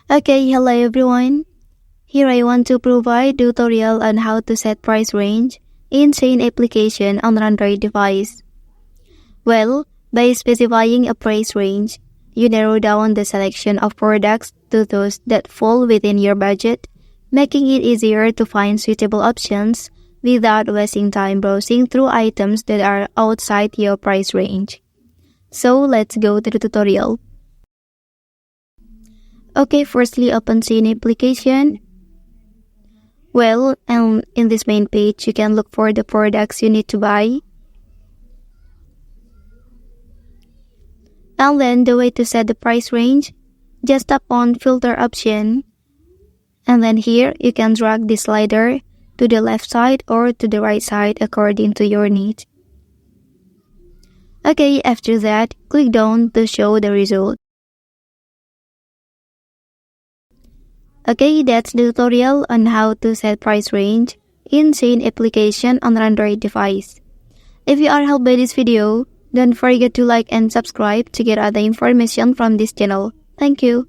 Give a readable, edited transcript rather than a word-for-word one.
Okay, hello everyone. Here I want to provide tutorial on how to set price range in Shein application on Android device. Well, by specifying a price range, you narrow down the selection of products to those that fall within your budget, making it easier to find suitable options without wasting time browsing through items that are outside your price range. So let's go to the tutorial. Okay, firstly open Shein application. Well, in this main page, you can look for the products you need to buy. And then the way to set the price range, just tap on filter option. And then here, you can drag the slider to the left side or to the right side according to your need. Okay, after that, click down to show the result. Okay, that's the tutorial on how to set price range in Shein application on Android device. If you are helped by this video, don't forget to like and subscribe to get other information from this channel. Thank you.